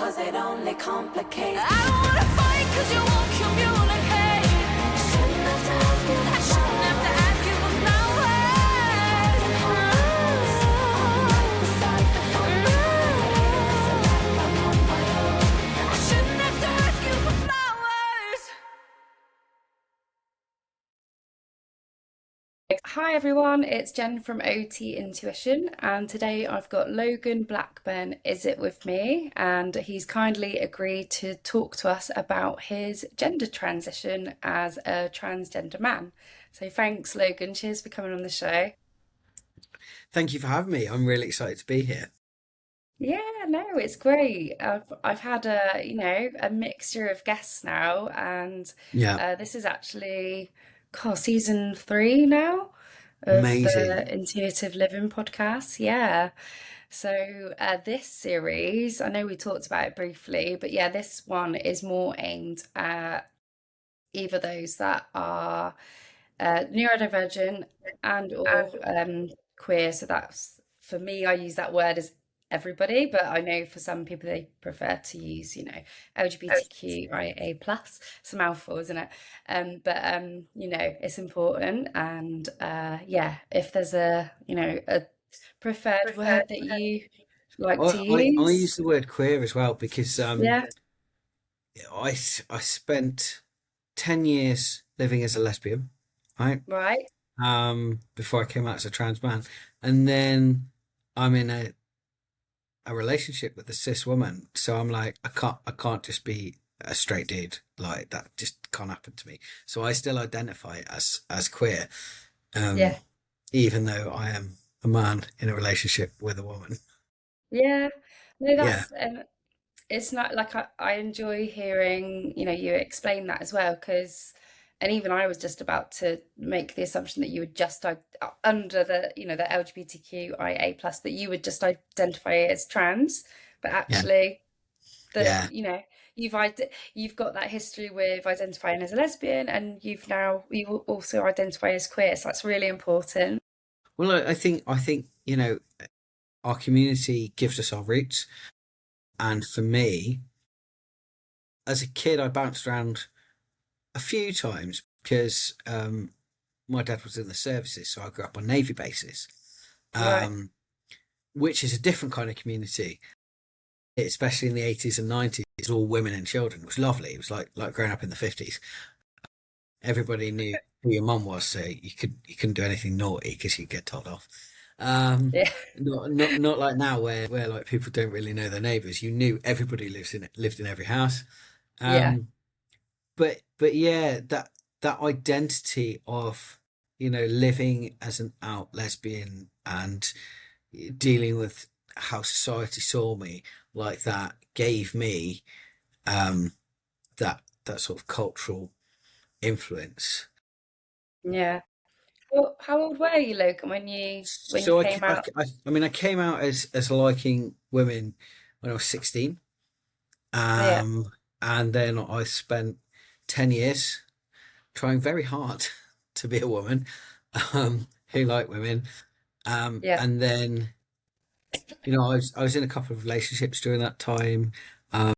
'cause it only complicates. I don't wanna fight 'cause you won't communicate. Shouldn't have to ask you. I shouldn't have to ask you for flowers. Right beside the phone. I'm on my own. I shouldn't have to ask you for flowers. Hi everyone, it's Jen from OT Intuition, and today I've got Logan Blackburn is it with me, and he's kindly agreed to talk to us about his gender transition as a transgender man. So thanks, Logan. Cheers for coming on the show. Thank you for having me. I'm really excited to be here. Yeah, no, it's great. I've had a mixture of guests now, and Yeah, this is actually season 3 now of the amazing. Intuitive Living podcast. Yeah. So this series, I know we talked about it briefly, but yeah, this one is more aimed at either those that are neurodivergent and or queer. So that's, for me, I use that word as everybody, but I know for some people they prefer to use, LGBTQIA plus. It's a mouthful, isn't it? But it's important, and yeah, if there's a preferred word that you like to I use. use the word queer as well because Yeah, I spent 10 years living as a lesbian, right? right. Before I came out as a trans man. And then I'm in a relationship with a cis woman. So I'm like, I can't just be a straight dude. Like that just can't happen to me. So I still identify as queer. Um, Yeah. even though I am a man in a relationship with a woman. Yeah. No, Yeah, that's it's not like I enjoy hearing, you explain that as well, because, and even I was just about to make the assumption that you would just under the LGBTQIA plus, that you would just identify as trans, but yeah, actually that, yeah. you've got that history with identifying as a lesbian, and you also identify as queer. So that's really important. Well, I think our community gives us our roots, and for me, as a kid, I bounced around a few times because my dad was in the services, so I grew up on navy bases, Right. um, which is a different kind of community, especially in the 80s and 90s. It was all women and children. It was lovely. It was like growing up in the 50s. Everybody knew who your mum was, so you couldn't do anything naughty because you'd get told off. Um, Yeah. not like now where like people don't really know their neighbours. You knew everybody lived in every house. Yeah. Um, but yeah, that identity of living as an out lesbian and dealing with how society saw me like that gave me um that sort of cultural influence. Yeah. Well, how old were you, Logan, when you So came out? I mean, I came out as liking women when I was 16. Yeah. Um, and then I spent 10 years trying very hard to be a woman, who liked women. Yeah. And then, I was in a couple of relationships during that time. Um,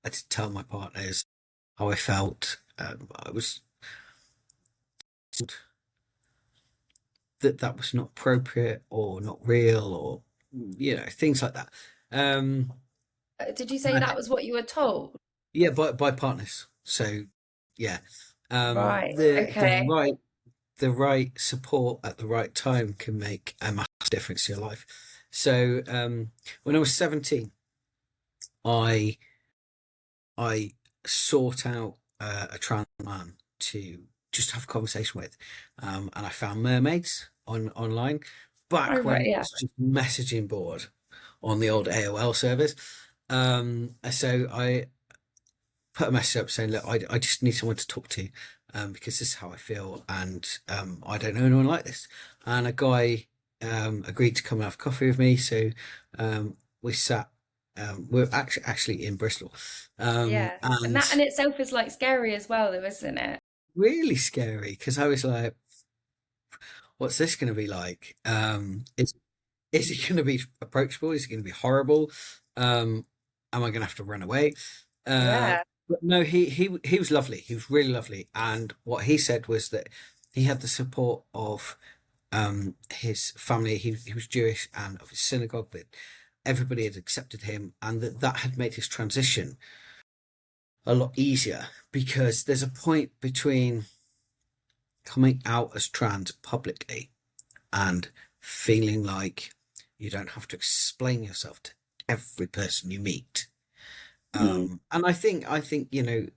I had to tell my partners how I felt. I was told that was not appropriate or not real or, things like that. Um, Did you say that was what you were told? Yeah, by partners. So yeah, Right. the Okay. right support at the right time can make a massive difference to your life. So when I was 17, I I sought out a trans man to just have a conversation with, and I found mermaids online Oh, back when right. it Yeah. was just messaging board on the old AOL service. So I put a message up saying, look, I just need someone to talk to, because this is how I feel, and I don't know anyone like this. And a guy agreed to come and have coffee with me. So we sat. We're actually in Bristol, Yeah. And and that in itself is like scary as well, though, isn't it? really scary because I was like, "What's this going to be like? Is it going to be approachable? Is it going to be horrible?" Um, am I going to have to run away? Yeah. But no, he was lovely. He was really lovely. And what he said was that he had the support of his family. He was Jewish, and of his synagogue, that everybody had accepted him, and that had made his transition a lot easier, because there's a point between coming out as trans publicly and feeling like you don't have to explain yourself to every person you meet. And I think, to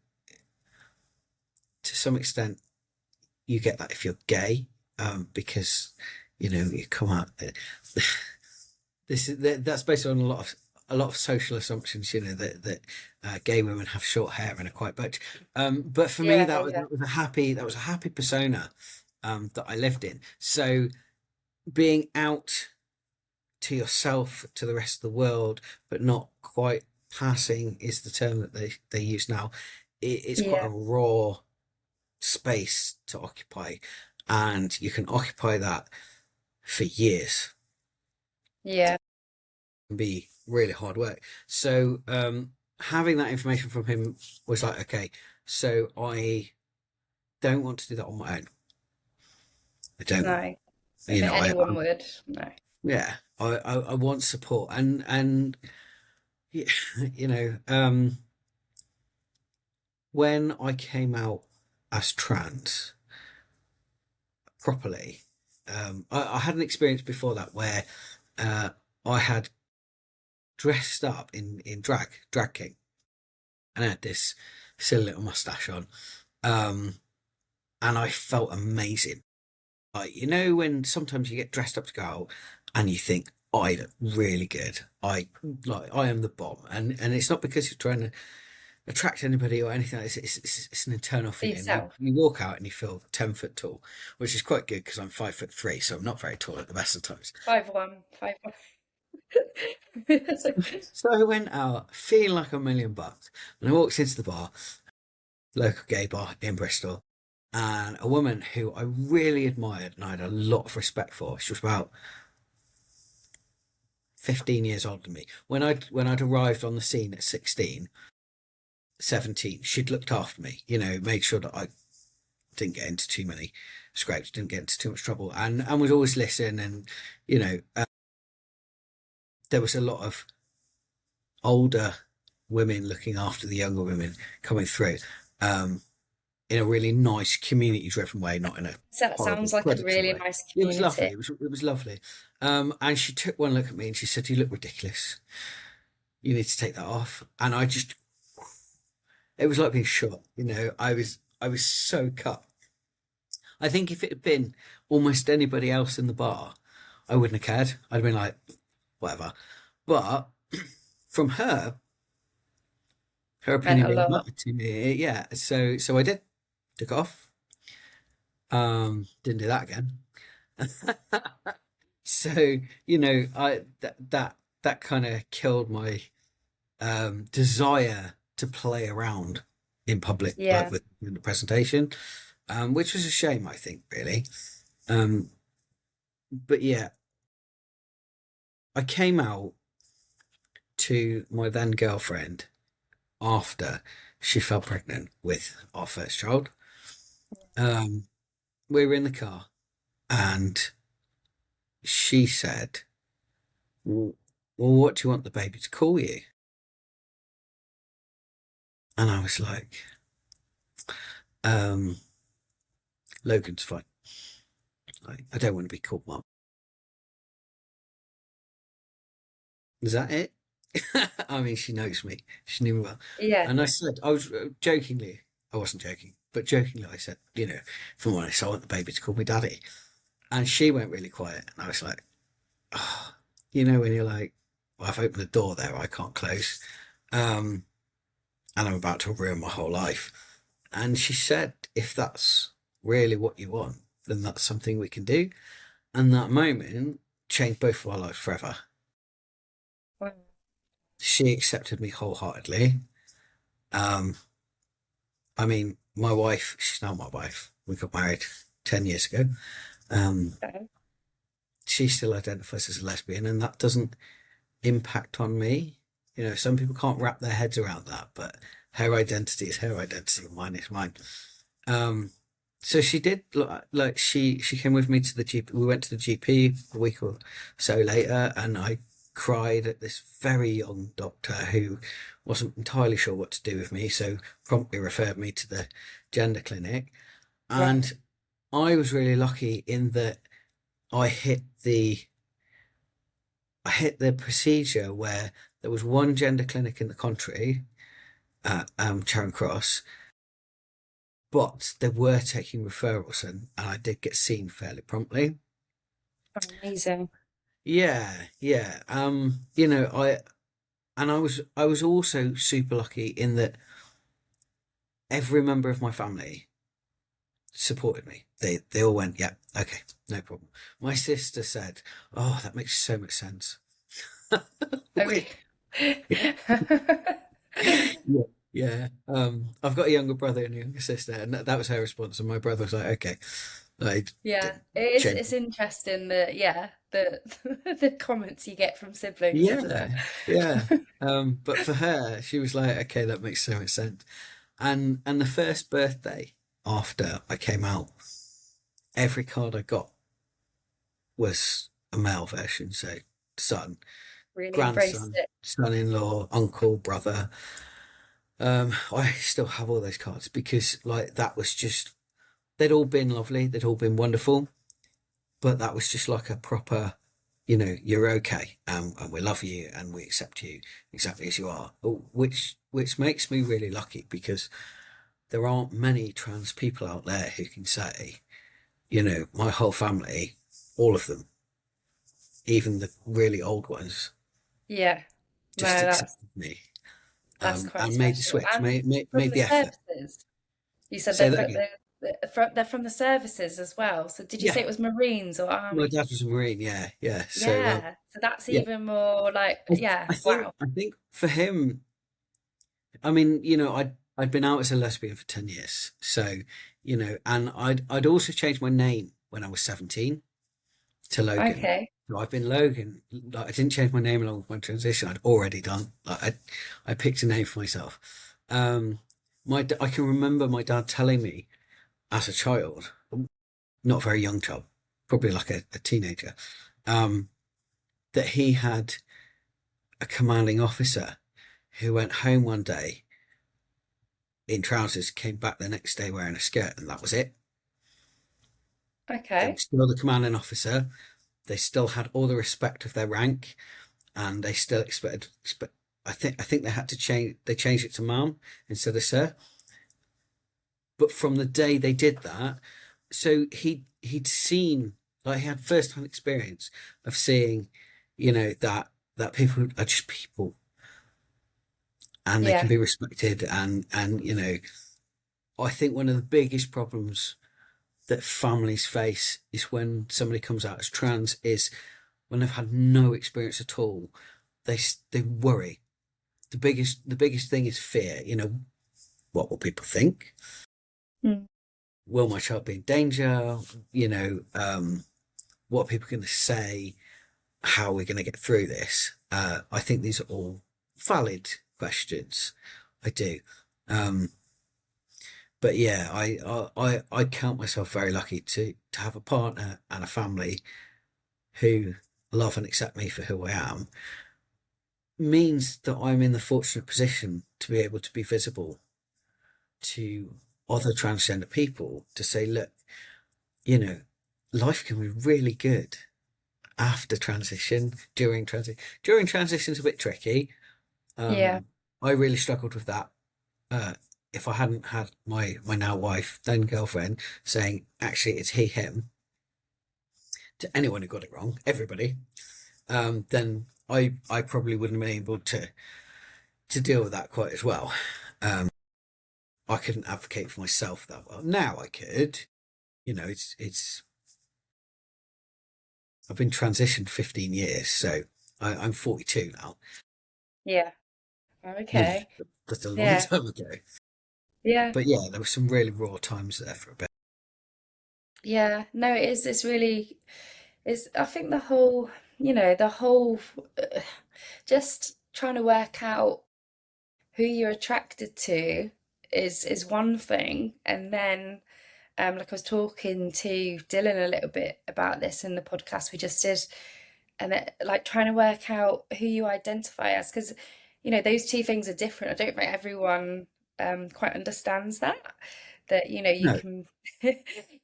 some extent, you get that if you're gay, because you come out. That's based on a lot of social assumptions. That gay women have short hair and are quite butch. But for me, that was a happy persona that I lived in. So being out to yourself, to the rest of the world, but not quite passing is the term that they use now. It's quite a raw space to occupy, and you can occupy that for years. Yeah. It can be really hard work. So having that information from him was like, okay, so I don't want to do that on my own. I don't. No. I You think know, anyone would. No. yeah, I want support, and when I came out as trans properly, I had an experience before that where I had dressed up in drag king, and I had this silly little mustache on, and I felt amazing. Like, when sometimes you get dressed up to go out and you think, I look really good. I am the bomb, and it's not because you're trying to attract anybody or anything. It's an internal feeling. You walk out and you feel 10 foot tall, which is quite good because I'm 5'3", so I'm not very tall at the best of times. 5'1". So I went out feeling like $1,000,000, and I walked into the bar, local gay bar in Bristol, and a woman who I really admired and I had a lot of respect for. She was about 15 years older than me. When I'd arrived on the scene at 16, 17, she'd looked after me, made sure that I didn't get into too many scrapes, didn't get into too much trouble, and would always listen. And there was a lot of older women looking after the younger women coming through, in a really nice community-driven way, not in a That sounds like a really way. nice It was community. lovely. It was lovely. And she took one look at me and she said, "You look ridiculous. You need to take that off." And it was like being shot. I was so cut. I think if it had been almost anybody else in the bar, I wouldn't have cared. I'd have been like, whatever. But from her opinion Meant a really lot. mattered to me. Yeah. So I did. Took it off. Didn't do that again. So I that kind of killed my desire to play around in public, like with the presentation, which was a shame, I think, really. But yeah, I came out to my then girlfriend after she fell pregnant with our first child. We were in the car, and she said, well, what do you want the baby to call you? And I was like, Logan's fine. I don't want to be called Mum. Is that it? I mean, she knows me. She knew me well. Yeah. And I said, I was jokingly, I wasn't joking, but jokingly I said, if I'm honest, I want the baby to call me Daddy. And she went really quiet. And I was like, oh, when you're like, well, I've opened the door there, I can't close. And I'm about to ruin my whole life. And she said, if that's really what you want, then that's something we can do. And that moment changed both of our lives forever. Wow. She accepted me wholeheartedly. I mean, my wife, she's now my wife. We got married 10 years ago. Okay. She still identifies as a lesbian, and that doesn't impact on me You know, some people can't wrap their heads around that, but her identity is her identity, mine is mine. Um, so she did like she came with me to the GP. We went to the GP a week or so later, and I cried at this very young doctor who wasn't entirely sure what to do with me, so promptly referred me to the gender clinic. Right. And I was really lucky in that I hit the I hit the procedure where there was one gender clinic in the country at Charing Cross, but they were taking referrals, and I did get seen fairly promptly. Amazing. Yeah, yeah. You know, I was also super lucky in that every member of my family supported me. They all went, yeah, okay, no problem. My sister said, "Oh, that makes so much sense." I mean, Yeah, yeah. I've got a younger brother and a younger sister, and that was her response. And my brother was like, "Okay, like, yeah, change." it's interesting that yeah, the the comments you get from siblings, isn't Yeah, it? yeah. But for her, she was like, "Okay, that makes so much sense." And the first birthday after I came out, every card I got was a male version. So son, Really embraced grandson, it. son-in-law, uncle, brother. I still have all those cards because like that was just they'd all been lovely, they'd all been wonderful, but that was just like a proper, you know, you're okay, and we love you and we accept you exactly as you are, which makes me really lucky because there aren't many trans people out there who can say, you know, my whole family, all of them, even the really old ones, Yeah, no, just accepted me, that's quite and made the special. switch, And from made the the effort. services, you said Say that again. they're from the services as well. So did you say Yeah, it was Marines or my Army? dad was a Marine. Yeah, yeah. So Yeah, so that's yeah, even more like, yeah, wow. I think for him, I mean, you know, I'd been out as a lesbian for 10 years, so you know, and I'd also changed my name when I was 17 to Logan. Okay, So I've been Logan. Like, I didn't change my name along with my transition. I'd already done. Like I picked a name for myself. Um, I can remember my dad telling me as a child, not a very young child, probably like a teenager, um, that he had a commanding officer who went home one day in trousers, came back the next day wearing a skirt, and that was it. They were okay, still the commanding officer. They still had all the respect of their rank, and they still expected. I think they had to change. They changed it to ma'am instead of sir. But from the day they did that, so he'd seen, like, he had first hand experience of seeing, you know, that people are just people and they can yeah, be respected, and you know, I think one of the biggest problems that families face is when somebody comes out as trans is when they've had no experience at all, they worry. The biggest thing is fear. You know, what will people think? mm, Will my child be in danger? You know, what are people going to say? How are we going to get through this? I think these are all valid questions. I do. Um, but yeah, I count myself very lucky to have a partner and a family who love and accept me for who I am. Means that I'm in the fortunate position to be able to be visible to other transgender people to say, look, you know, life can be really good after transition, during transition's a bit tricky. yeah, Um, I really struggled with that. Uh, if I hadn't had my now wife, then girlfriend, saying actually it's he him to anyone who got it wrong, everybody, then I probably wouldn't have been able to deal with that quite as well. Um, I couldn't advocate for myself that well. Now I could, you know, it's I've been transitioned 15 years, so I'm 42 now. yeah, You know, okay, that's a long yeah, time ago. yeah, But yeah, there were some really raw times there for a bit. yeah. No, it is. It's really. It's. I think the whole. You know, the whole. Just trying to work out who you're attracted to is one thing, and then like I was talking to Dylan a little bit about this in the podcast we just did, and like trying to work out who you identify as, because those two things are different. I don't think everyone quite understands that you No. can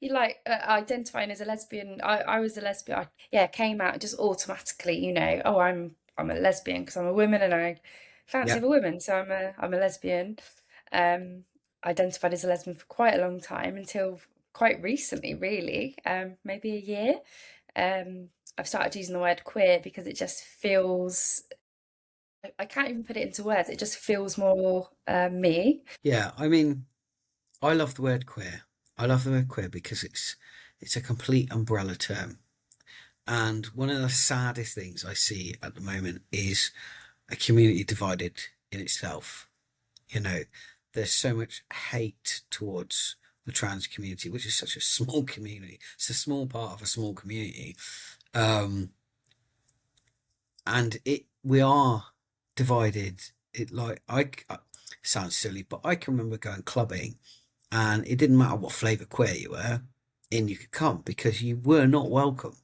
you like identifying as a lesbian. I was a lesbian. Yeah, came out just automatically, oh, I'm a lesbian because I'm a woman and I fancy Yeah. other women, so I'm a lesbian. Identified as a lesbian for quite a long time until quite recently, really, maybe a year. I've started using the word queer because it just feels, I can't even put it into words. It just feels more me. Yeah. I mean, I love the word queer. I love the word queer because it's a complete umbrella term. And one of the saddest things I see at the moment is a community divided in itself. You know, there's so much hate towards the trans community, which is such a small community. It's a small part of a small community. Um, and we are divided. It sounds silly, but I can remember going clubbing, and it didn't matter what flavour queer you were, in you could come because you were not welcome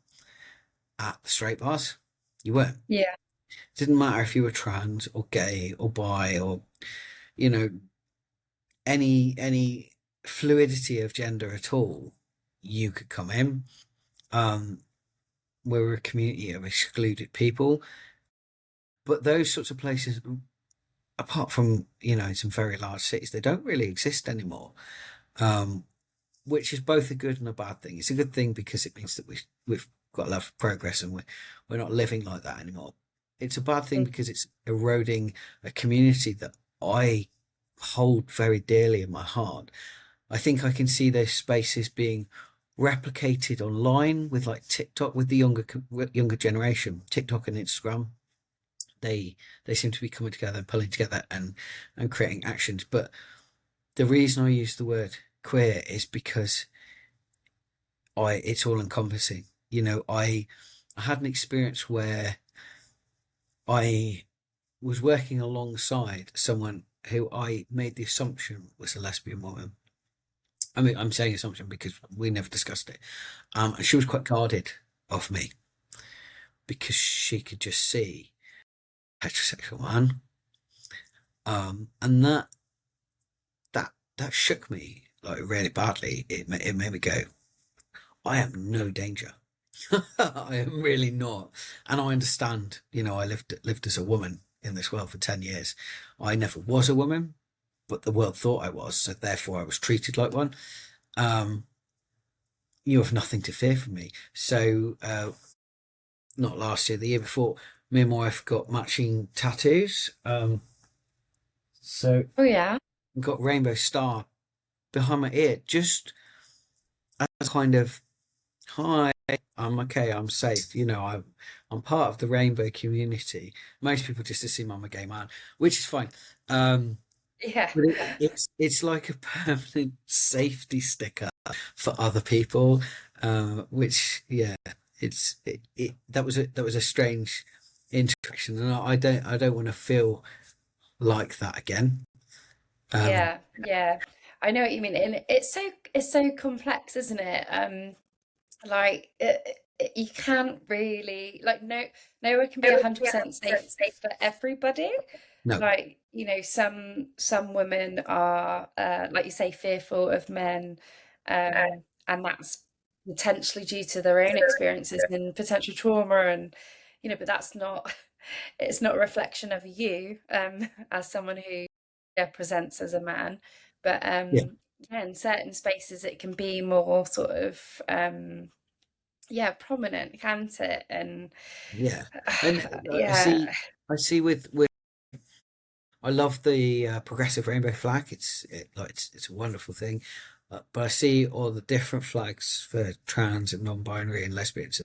at the straight bars. You weren't. Yeah. It didn't matter if you were trans or gay or bi or you know any fluidity of gender at all. You could come in. Um, we're a community of excluded people, but those sorts of places, apart from some very large cities, they don't really exist anymore. Um, which is both a good and a bad thing. It's a good thing because it means that we've got a lot of progress and we're not living like that anymore. It's a bad thing Mm. because it's eroding a community that I hold very dearly in my heart. I think I can see those spaces being replicated online with like TikTok, with the younger generation, TikTok and Instagram. They seem to be coming together and pulling together and creating actions. But the reason I use the word queer is because it's all encompassing. I had an experience where I was working alongside someone who I made the assumption was a lesbian woman. I mean, I'm saying assumption because we never discussed it. And she was quite guarded of me because she could just see heterosexual man. And that shook me like really badly. It made me go, I am no danger. I am really not. And I understand, I lived as a woman in this world for 10 years. I never was a woman, but the world thought I was, so therefore I was treated like one. You have nothing to fear from me. So not last year, the year before, me and my wife got matching tattoos. So Oh yeah. got rainbow star behind my ear, just as kind of, hi, I'm okay, I'm safe. I'm part of the rainbow community. Most people just assume I'm a gay man, which is fine. Yeah. But it's like a permanent safety sticker for other people, which yeah, that was a strange interaction, and I don't want to feel like that again. Um, Yeah, yeah. I know what you mean. And it's so complex, isn't it? Like you can't really like no one can be 100% safe for everybody. no, Like, some women are like you say, fearful of men, and that's potentially due to their own experiences and potential trauma, and but that's not it's not a reflection of you as someone who, yeah, presents as a man. But yeah, yeah, in certain spaces it can be more sort of yeah, prominent, can't it? And yeah, and I yeah, see, with I love the progressive rainbow flag. It's a wonderful thing, but I see all the different flags for trans and non-binary and lesbians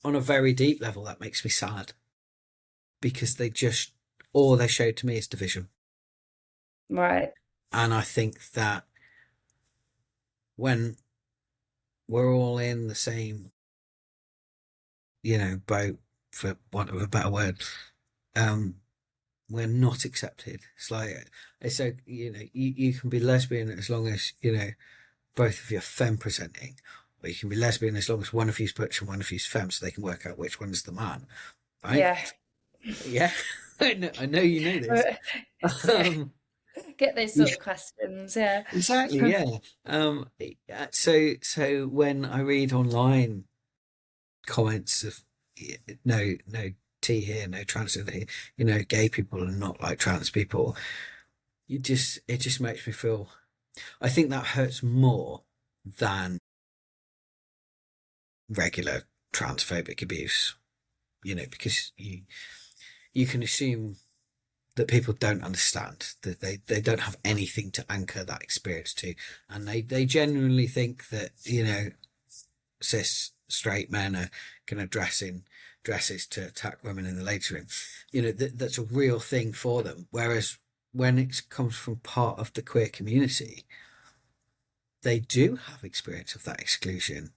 on a very deep level. That makes me sad because all they show to me is division. right. And I think that when we're all in the same, boat, for want of a better word, we're not accepted. It's like, it's so, you know, you can be lesbian as long as, you know, both of you are femme presenting, or you can be lesbian as long as one of you's butch and one of you's femme, so they can work out which one's the man, right? Yeah. Yeah. I know you know this. Yeah. Um, Get those yeah, sort of questions. Yeah. exactly, yeah. So when I read online comments of no T here, no trans here, you know, gay people are not like trans people, it just makes me feel, I think that hurts more than regular transphobic abuse, you know, because you can assume that people don't understand, that they don't have anything to anchor that experience to, and they genuinely think that, you know, cis straight men are going to dress in dresses to attack women in the ladies' room. You know, that's a real thing for them. Whereas when it comes from part of the queer community, they do have experience of that exclusion,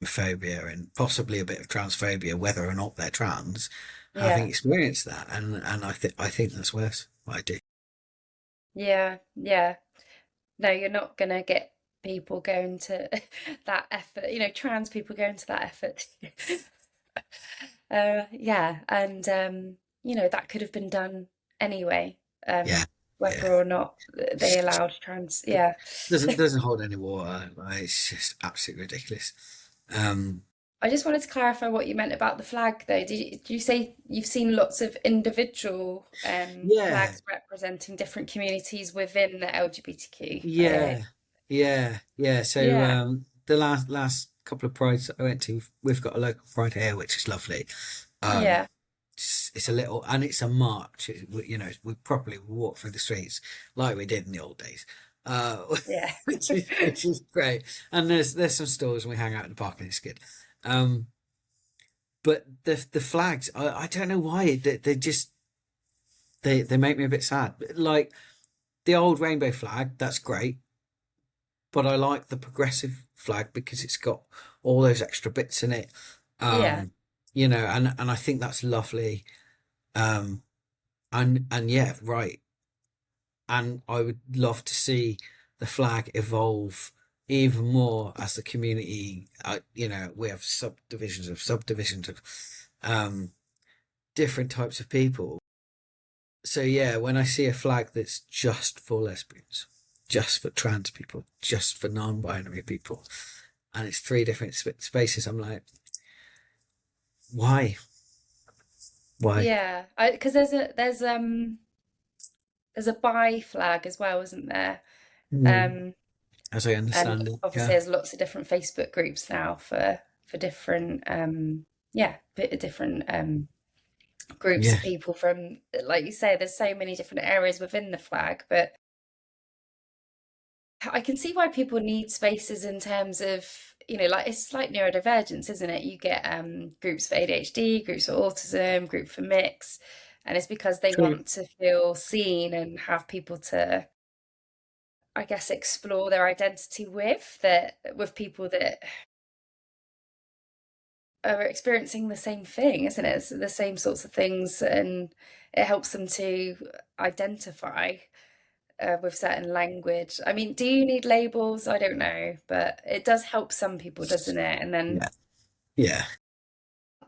phobia, and possibly a bit of transphobia, whether or not they're trans, having Yeah. experienced that. And I think that's worse. I do. Yeah. Yeah. No, you're not gonna get people going to that effort, you know, trans people going to that effort. Yeah, and you know, that could have been done anyway, Yeah, yeah. whether or not they allowed trans, yeah. Doesn't hold any water. Like, it's just absolutely ridiculous. Um, I just wanted to clarify what you meant about the flag, though. Did you say you've seen lots of individual yeah, flags representing different communities within the LGBTQ? yeah, yeah. So Yeah, the last couple of prides that I went to, we've got a local pride here, which is lovely. Um, yeah, it's a little, and it's a march. You know, we properly walk through the streets like we did in the old days, uh, yeah, which is great. And there's some stores and we hang out in the park and it's good. Um, but the flags, I don't know why they just they make me a bit sad. Like the old rainbow flag, that's great, but I like the progressive flag because it's got all those extra bits in it. yeah, Um, you know, and I think that's lovely. Um, and yeah, right. And I would love to see the flag evolve even more as the community. You know, we have subdivisions of um, different types of people. So yeah, when I see a flag that's just for lesbians, just for trans people, just for non-binary people, and it's three different spaces, I'm like, why? Why? yeah. Because there's a bi flag as well, isn't there? Mm, Um, as I and understand it, obviously yeah, there's lots of different Facebook groups now for different yeah, bit of different groups yeah, of people from, like you say, there's so many different areas within the flag, but I can see why people need spaces in terms of, you know, like it's like neurodivergence, isn't it? You get groups for ADHD, groups for autism, group for mix, and it's because they true, want to feel seen and have people to, I guess, explore their identity with people that are experiencing the same thing, isn't it? It's the same sorts of things, and it helps them to identify with certain language. I mean, do you need labels? I don't know, but it does help some people, doesn't it? And then yeah, yeah,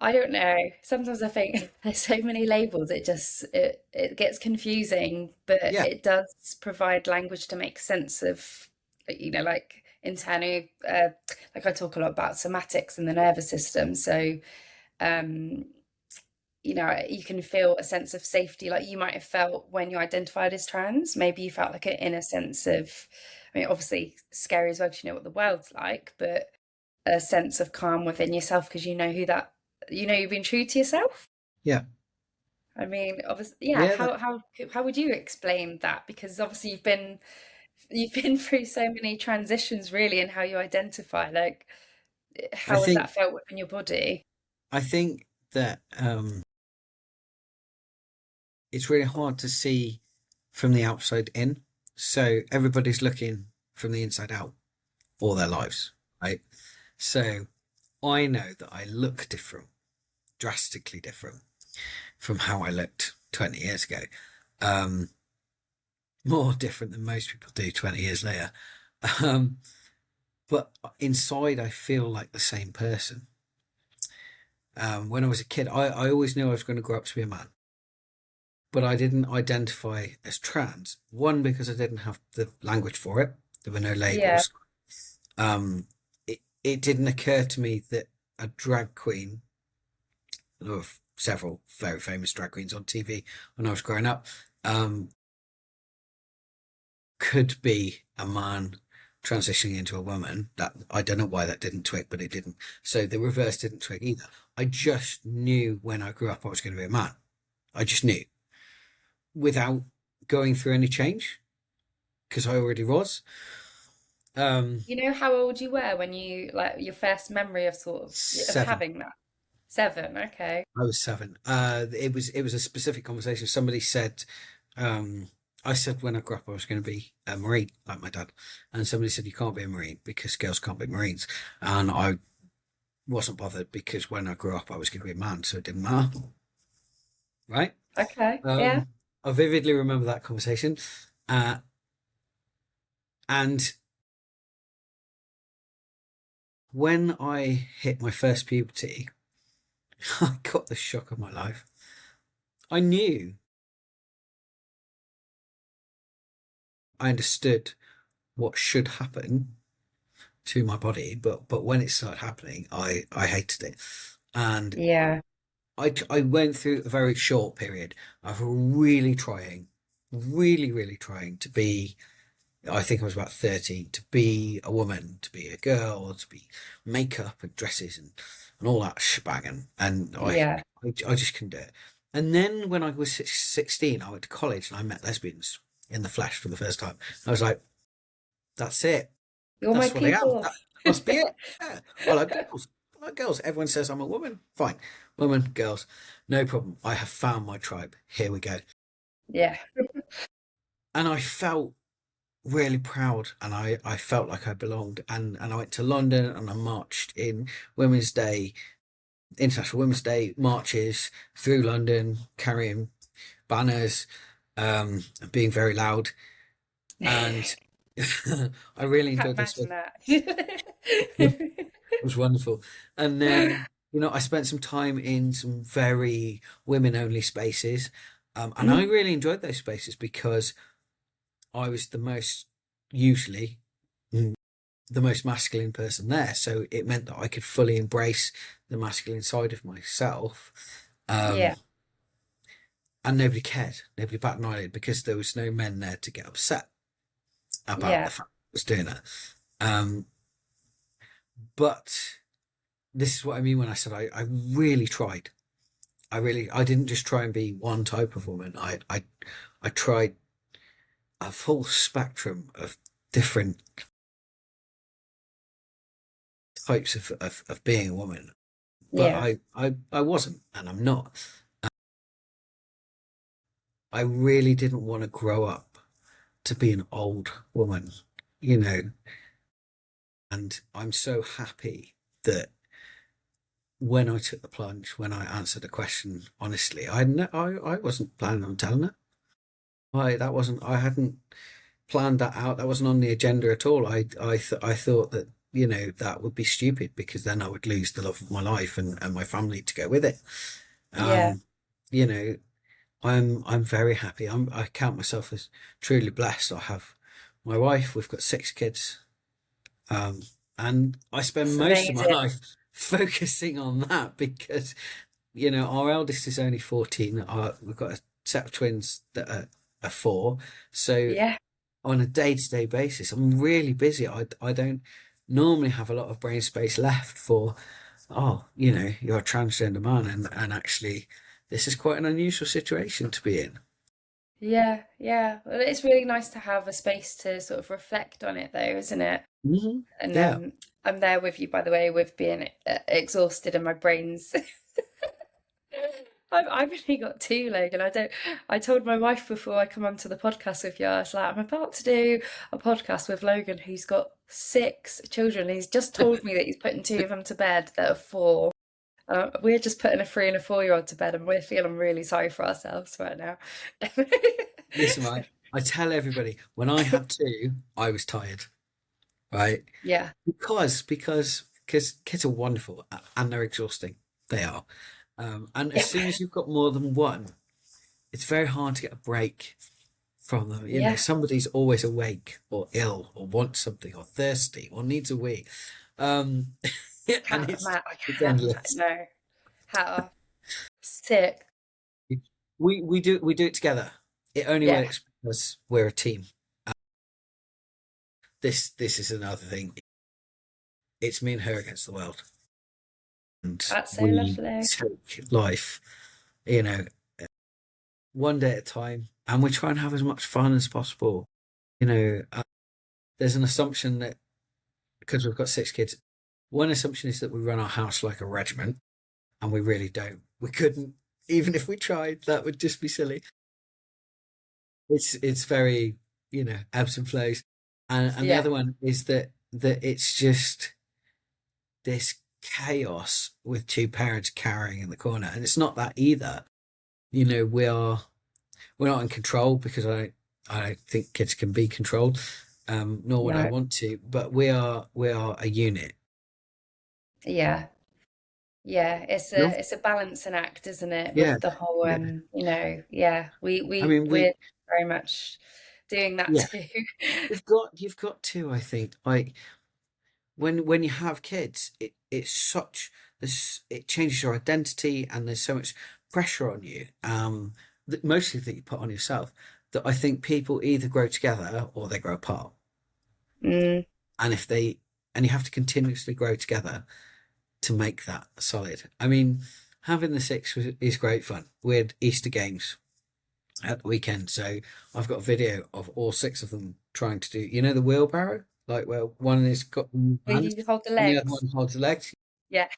I don't know. Sometimes I think there's so many labels, it gets confusing, but yeah, it does provide language to make sense of, you know, like internal, like I talk a lot about somatics in the nervous system. So, um, you know, you can feel a sense of safety, like you might have felt when you identified as trans. Maybe you felt like an inner sense of, I mean, obviously scary as well because you know what the world's like, but a sense of calm within yourself because you know you know, you've been true to yourself. yeah, I mean, obviously, yeah. yeah. How would you explain that? Because obviously you've been through so many transitions, really, and how you identify. Like, I how has think that felt within your body? I think that it's really hard to see from the outside in. So everybody's looking from the inside out all their lives, right? So I know that I look different, drastically different from how I looked 20 years ago. Um, More different than most people do 20 years later. Um, but inside, I feel like the same person. When I was a kid, I always knew I was going to grow up to be a man, but I didn't identify as trans. One, because I didn't have the language for it, there were no Yeah. labels. It didn't occur to me that a drag queen, there were several very famous drag queens on TV when I was growing up, could be a man transitioning into a woman. That I don't know why that didn't twig, but it didn't. So the reverse didn't twig either. I just knew when I grew up I was going to be a man. I just knew without going through any change because I already was. You know how old you were when you like your first memory of sort of Seven. having that? 7, okay. I was 7. It was a specific conversation. Somebody said, I said when I grew up I was going to be a Marine like my dad, and somebody said you can't be a Marine because girls can't be Marines, and I wasn't bothered because when I grew up I was going to be a man, so it didn't matter, right? Okay. Yeah. Um, I vividly remember that conversation, uh, and when I hit my first puberty, I got the shock of my life. I knew, I understood what should happen to my body, but when it started happening, I hated it, and Yeah. I went through a very short period of really trying, really trying to be. I think I was about 13 to be a woman, to be a girl, to be makeup and dresses and all that shebang, and Yeah. I just couldn't do it. And then when I was 16, I went to college and I met lesbians in the flesh for the first time. I was like, that's it. You're my That's what I am. people. That must be it. Yeah. I like girls. I like girls. Everyone says I'm a woman. Fine. Woman, girls. No problem. I have found my tribe. Here we go. Yeah. And I felt really proud, and I felt like I belonged. And I went to London and I marched in Women's Day, International Women's Day marches through London, carrying banners, and being very loud. And I really Can't enjoyed this. imagine It that. was wonderful. And then, I spent some time in some very women-only spaces. And I really enjoyed those spaces because I was usually the most masculine person there. So it meant that I could fully embrace the masculine side of myself. Yeah. And nobody cared. Nobody batted an eyelid because there was no men there to get upset about Yeah. the fact I was doing it. But this is what I mean when I said I really tried. I didn't just try and be one type of woman. I tried a full spectrum of different types of being a woman. But Yeah. I wasn't, and I'm not. I really didn't want to grow up to be an old woman, you know. And I'm so happy that when I took the plunge, when I answered the question honestly, I wasn't planning on telling it. I hadn't planned that out. That wasn't on the agenda at all. I thought that, that would be stupid because then I would lose the love of my life and my family to go with it. Yeah. You know, I'm very happy. I count myself as truly blessed. I have my wife. We've got 6 kids. And I spend It's most of my amazing. life focusing on that because, our eldest is only 14. We've got a set of twins that are 4. So Yeah. on a day-to-day basis, I'm really busy. I don't normally have a lot of brain space left for, you're a transgender man, and actually, this is quite an unusual situation to be in. Yeah. Yeah. Well, it's really nice to have a space to sort of reflect on it, though, isn't it? And Yeah. I'm there with you, by the way, with being exhausted and my brain's. I've only got 2, Logan. I told my wife before I come onto the podcast with you, I was like, I'm about to do a podcast with Logan, who's got 6 children. He's just told me that he's putting 2 of them to bed that are 4. We're just putting a 3 and a 4-year-old to bed, and we're feeling really sorry for ourselves right now. Listen, right, I tell everybody when I had two, I was tired, right? Yeah, Because kids are wonderful and they're exhausting. They are. And as yeah, soon as you've got more than one, it's very hard to get a break from them. You know, yeah. somebody's always awake or ill or wants something or thirsty or needs a wee. Um, and Matt, I it's cannot. endless. No, how sick. We do it together. It only Yeah, works because we're a team. This is another thing. It's me and her against the world, and that's so we lovely. take life, you know, one day at a time, and we try and have as much fun as possible. You know, there's an assumption that because we've got 6 kids, one assumption is that we run our house like a regiment, and we really don't. We couldn't, even if we tried, that would just be silly. It's very, ebbs and flows. And the Yeah, other one is that it's just this chaos with two parents carrying in the corner. And it's not that either. You know, we're not in control because I don't think kids can be controlled, nor would I no, want to, but we are a unit. yeah. Yeah, it's No? a balancing act, isn't it, Yeah, with the whole yeah. yeah, I mean, we're very much doing that yeah, too. you've got to, I think, like when you have kids, it changes your identity and there's so much pressure on you, that mostly that you put on yourself, that I think people either grow together or they grow apart. Mm, And if they and you have to continuously grow together to make that solid. I mean, having the six is great fun. We had Easter games at the weekend, so I've got a video of all 6 of them trying to do, the wheelbarrow, like where one is got one where hand you hold the and the other legs. one holds the legs. Yeah.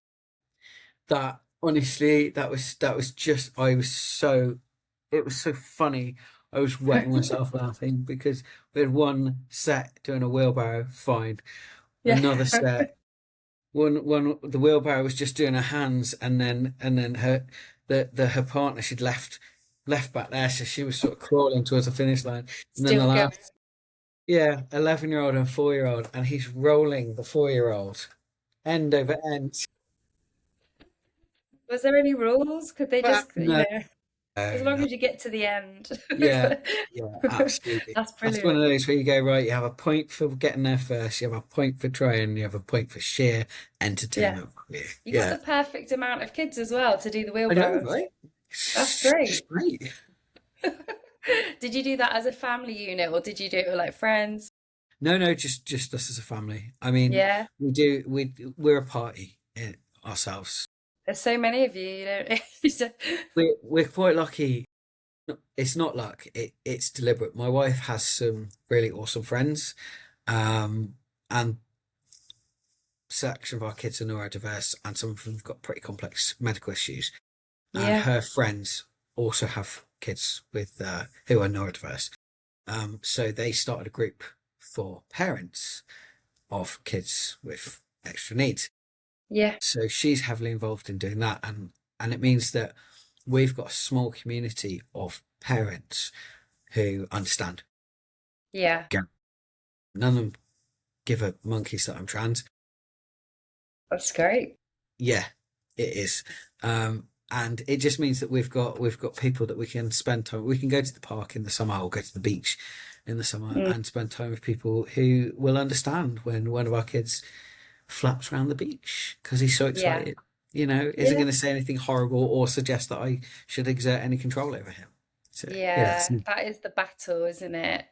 That honestly, that was just, it was so funny. I was wetting myself laughing because we had one set doing a wheelbarrow, fine. Yeah. Another set, one the wheelbarrow was just doing her hands, and then her partner she'd left back there, so she was sort of crawling towards the finish line. And then the Still going. last, yeah, 11-year-old and 4-year-old, and he's rolling the 4-year-old end over end. Was there any rules? Could they just, No, as no, long no. as you get to the end. Yeah, yeah, absolutely. That's That's one of brilliant. those where you go, right, you have a point for getting there first, you have a point for trying, you have a point for sheer Yeah. entertainment value. You got Yeah. the perfect amount of kids as well to do the I know, wheelbarrows. right? That's It's great. great. Did you do that as a family unit or did you do it with like friends? No, no, just us as a family. I mean, Yeah. we're a party ourselves. There's so many of you, you don't. We're quite lucky. It's not luck. It's deliberate. My wife has some really awesome friends, and section of our kids are neurodiverse, and some of them have got pretty complex medical issues. And Yeah. her friends also have kids with who are neurodiverse. So they started a group for parents of kids with extra needs. Yeah. So she's heavily involved in doing that, and it means that we've got a small community of parents who understand. Yeah. None of them give a monkeys that I'm trans. That's great. Yeah, it is. And it just means that we've got people that we can spend time. We can go to the park in the summer or go to the beach in the summer Mm. and spend time with people who will understand when one of our kids flaps around the beach because he's so Yeah. excited. Isn't Yeah. going to say anything horrible or suggest that I should exert any control over him. So yeah, Yeah. That is the battle, isn't it?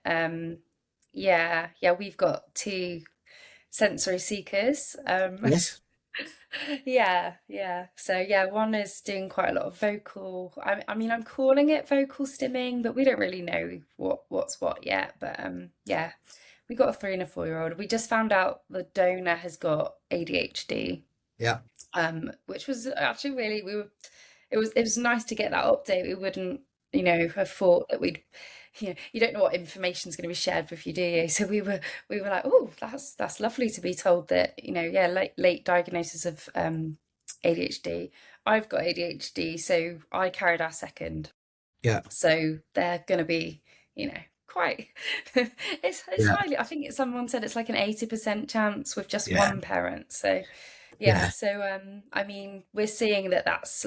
Yeah. Yeah. We've got two sensory seekers. yes, Yeah, yeah. So yeah, one is doing quite a lot of vocal. I mean, I'm calling it vocal stimming, but we don't really know what's what yet. But yeah, we got a 3 and a 4-year-old. We just found out the donor has got ADHD, yeah, which was actually really it was nice to get that update. We wouldn't, have thought that we'd, you don't know what information's going to be shared with you, do you? So we were like, oh, that's lovely to be told that, yeah, late diagnosis of ADHD. I've got ADHD, so I carried our second. Yeah, So they're going to be, quite, it's yeah, highly, I think someone said it's like an 80% chance with just yeah, one parent. So yeah, yeah. so I mean, we're seeing that that's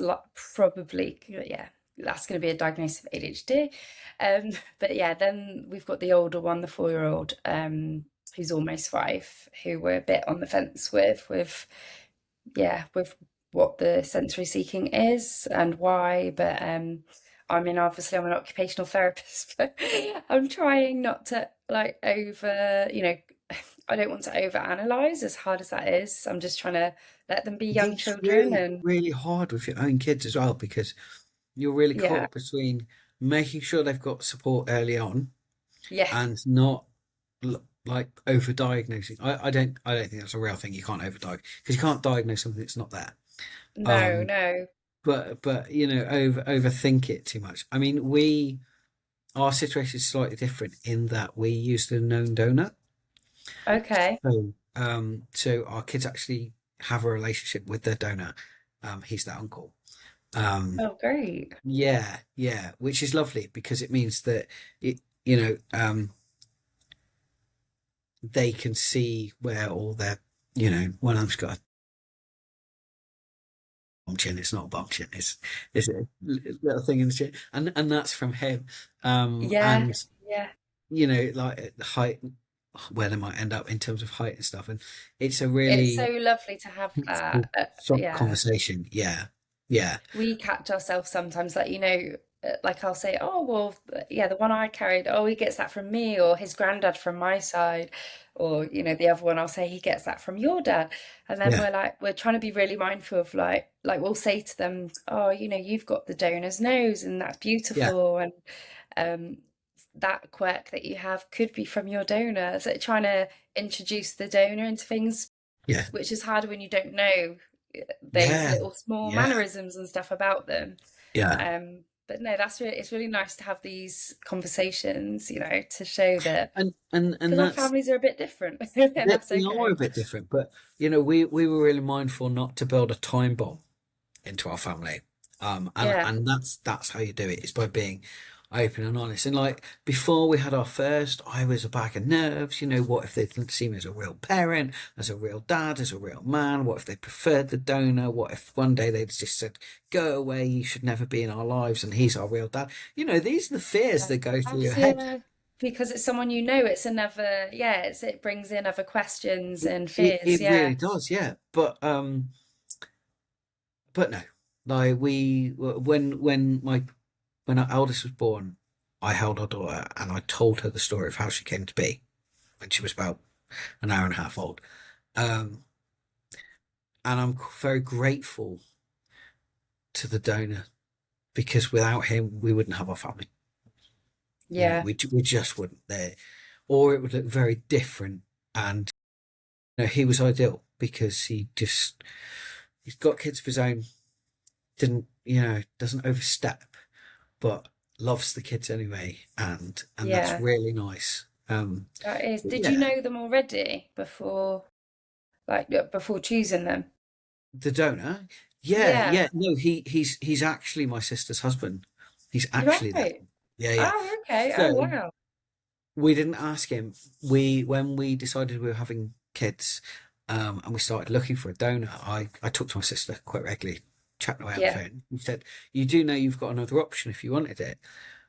probably, yeah, that's going to be a diagnosis of ADHD. But yeah, then we've got the older one, the 4-year-old, who's almost 5, who we're a bit on the fence with what the sensory seeking is and why. But I mean, obviously I'm an occupational therapist, but I'm trying not to like I don't want to overanalyze, as hard as that is. I'm just trying to let them be young It's children. really, And really hard with your own kids as well because you're really yeah, caught between making sure they've got support early on yeah, and not like over-diagnosing. I don't think that's a real thing. You can't overdiagnose because you can't diagnose something that's not there. no, Um, no. but overthink it too much. I mean, our situation is slightly different in that we use the known donor. Okay. So our kids actually have a relationship with their donor. He's their uncle. Um, Oh, great. yeah, yeah, which is lovely because it means that it, you know, they can see where all their, one of them's got a bum chin. It's not a bum chin. It's a little thing in the chin, and that's from him. Yeah, And yeah. like the height, where they might end up in terms of height and stuff, and it's a It's so really lovely to have that. soft Yeah. conversation. Yeah, yeah, We catch ourselves sometimes, like, like I'll say, oh, well, yeah, the one I carried, oh, he gets that from me, or his granddad from my side, or, the other one, I'll say he gets that from your dad. And then yeah, we're trying to be really mindful of like we'll say to them, oh, you've got the donor's nose, and that's yeah, beautiful. And um, that quirk that you have could be from your donor. So trying to introduce the donor into things, yeah, which is harder when you don't know those yeah, little small yeah, mannerisms and stuff about them. yeah. But no, it's really nice to have these conversations, to show that, And because our that's families are a bit different, and that's they are okay. a bit different, but we were really mindful not to build a time bomb into our family. Yeah, And that's how you do it, is by being open and honest. And like before we had our first, I was a bag of nerves. What if they didn't see me as a real parent, as a real dad, as a real man? What if they preferred the donor? What if one day they just said, "Go away, you should never be in our lives," and he's our real dad? These are the fears that go through your head. yeah, because it's someone it's another, yeah, it brings in other questions It, and it, fears. it Yeah, really does, yeah. But no, like when our eldest was born, I held our daughter and I told her the story of how she came to be when she was about an hour and a half old. Um, and I'm very grateful to the donor because without him, we wouldn't have our family. yeah, We just wouldn't there, or it would look very different. And he was ideal because he's got kids of his own. Didn't doesn't overstep, but loves the kids anyway, and that's yeah. really nice. That is. But Did you yeah, know them already before choosing them? the donor, yeah, Yeah. yeah, no, he's actually my sister's husband. He's actually that. Right. Yeah, yeah. Oh, okay. Oh, So wow. we didn't ask him. When we decided we were having kids, and we started looking for a donor, I talked to my sister quite regularly, chatting away on the Yeah. phone. He said, "You do know you've got another option if you wanted it."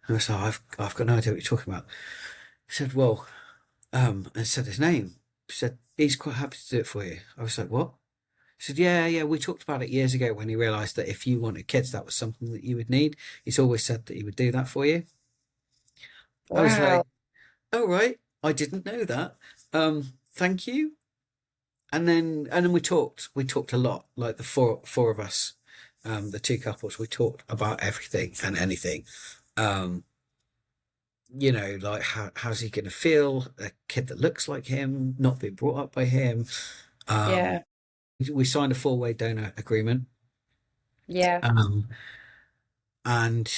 And I was like, "I've got no idea what you're talking about." He said, "Well," and said his name. He said, "He's quite happy to do it for you." I was like, "What?" He said, "Yeah, yeah, we talked about it years ago when he realised that if you wanted kids, that was something that you would need. He's always said that he would do that for you." I was Wow. like, "Oh, right, I didn't know that. Thank you." And then we talked a lot, like the four of us, the two couples. We talked about everything and anything. Um, like how's he going to feel? A kid that looks like him, not being brought up by him. Um, Yeah. we signed a four-way donor agreement. Yeah. Um, and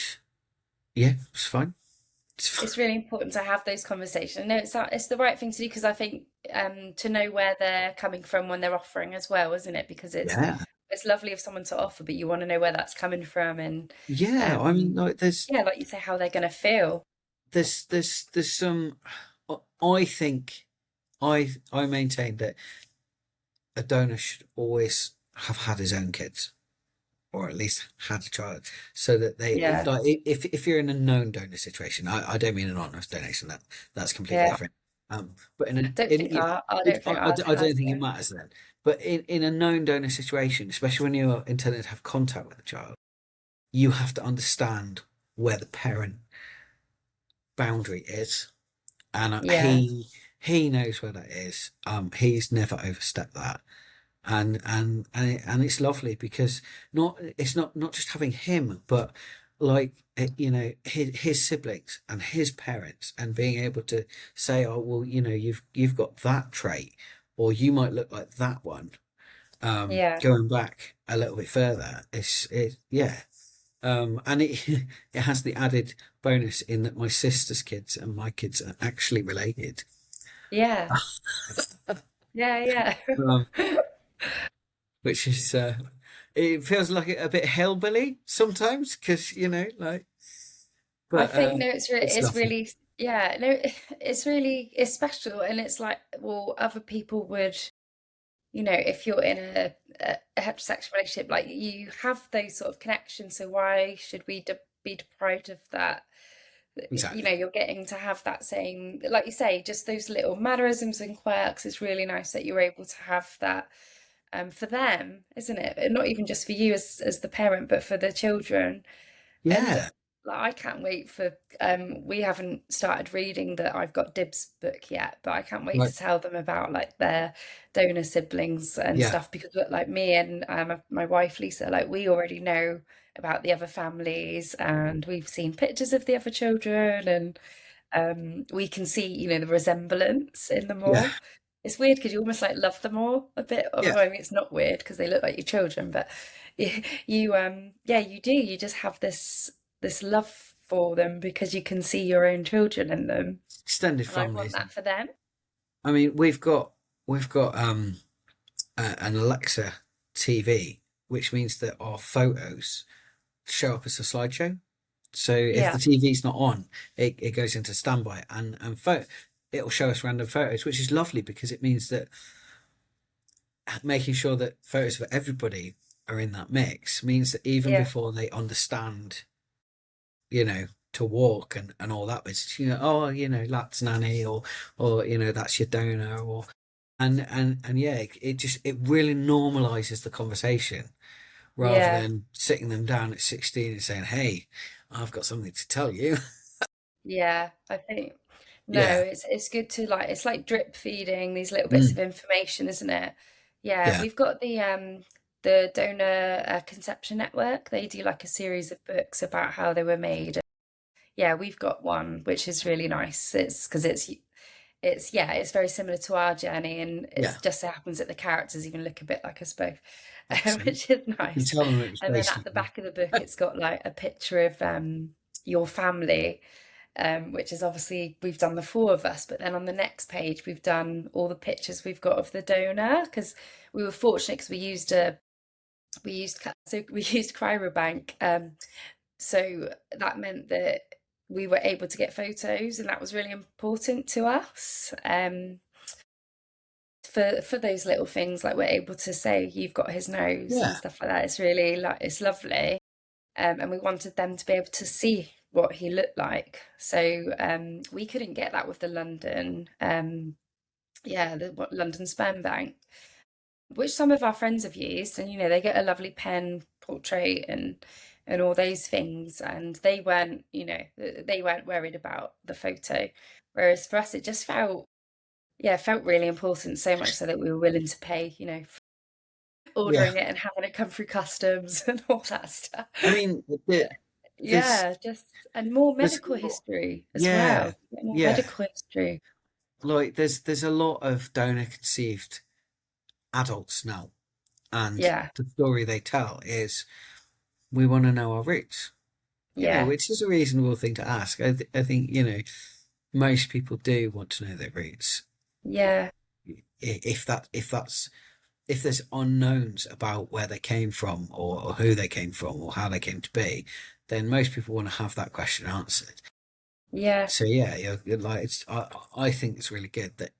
yeah, it's fine. It's fine. It's really important to have those conversations. No, it's the right thing to do, because I think to know where they're coming from when they're offering as well, isn't it? Because it's Yeah, it's lovely of someone to offer, but you want to know where that's coming from, and Yeah, I mean, um, like yeah, like you say, how they're going to feel. there's some. I think I maintain that a donor should always have had his own kids, or at least had a child, so that they Yeah, like if you're in a known donor situation, I don't mean anonymous donation, that's completely yeah. different. But in a Don't in think I don't think ours I has don't think it it. matters then. But in a known donor situation, especially when you're intending to have contact with a child, you have to understand where the parent boundary is, and Yeah, he knows where that is. He's never overstepped that, and it's lovely because not just having him, but like his siblings and his parents, and being able to say, oh well, you've got that trait, or you might look like that one. yeah, Going back a little bit further, yeah. And it it has the added bonus in that my sister's kids and my kids are actually related. yeah, yeah, Um, yeah. which is it feels like a bit hillbilly sometimes, because like, I but think no, it's it's lovely. really, yeah, no, it's special, and it's like, well, other people would, if you're in a heterosexual relationship, like you have those sort of connections, so why should we be deprived of that? Exactly. You're getting to have that same, like you say, just those little mannerisms and quirks. It's really nice that you're able to have that for them, isn't it? And not even just for you as the parent, but for the children. And Yeah. like, I can't wait for we haven't started reading the I've Got Dibs book yet, but I can't wait Like, to tell them about like their donor siblings and yeah. stuff, because like me and my wife Lisa, like we already know about the other families, and we've seen pictures of the other children, and we can see, the resemblance in them Yeah. all. It's weird because you almost like love them all a bit. Yeah. Although I mean, it's not weird because they look like your children, but yeah, you do. You just have this love for them because you can see your own children in them, Extended and I want families. that for them. I mean, we've got an Alexa TV, which means that our photos show up as a slideshow. So if the Yeah, TV's not on, it goes into standby, and it'll show us random photos, which is lovely because it means that making sure that photos for everybody are in that mix means that even yeah, before they understand, you know, to walk and all that bits, oh, that's nanny, or that's your donor, or and yeah, it really normalizes the conversation rather yeah. than sitting them down at 16 and saying, hey, I've got something to tell you. Yeah, I think no, Yeah. it's good to like, it's like drip feeding these little bits of Mm. information, isn't it? Yeah, Yeah. we've got the donor conception network. They do like a series of books about how they were made. Yeah, we've got one which is really nice. It's because it's yeah, it's very similar to our journey, and Yeah. it's just so happens that the characters even look a bit like us both, Excellent. which is You can nice. tell them it was And then based at the on. back of the book, it's got like a picture of your family, which is obviously we've done the four of us, but then on the next page we've done all the pictures we've got of the donor, because we were fortunate because we used Cryobank, so that meant that we were able to get photos, and that was really important to us. For those little things, like we're able to say you've got his nose and Yeah. stuff like that. It's really like it's lovely. And we wanted them to be able to see what he looked like. So we couldn't get that with the London, London Sperm Bank, which some of our friends have used, and they get a lovely pen portrait and all those things, and they weren't worried about the photo. Whereas for us, it just felt really important, so much so that we were willing to pay, for Yeah. ordering it and having it come through customs and all that stuff. I mean, there's Yeah, just and more there's medical a lot. history as Yeah. well. Get more Yeah. medical history. Like there's a lot of donor conceived adults now, and Yeah, the story they tell is, we want to know our roots. yeah, Which is a reasonable thing to ask. I think, most people do want to know their roots. yeah, If that's if there's unknowns about where they came from, or who they came from, or how they came to be, then most people want to have that question answered. Yeah, So yeah, you're like, I think it's really good that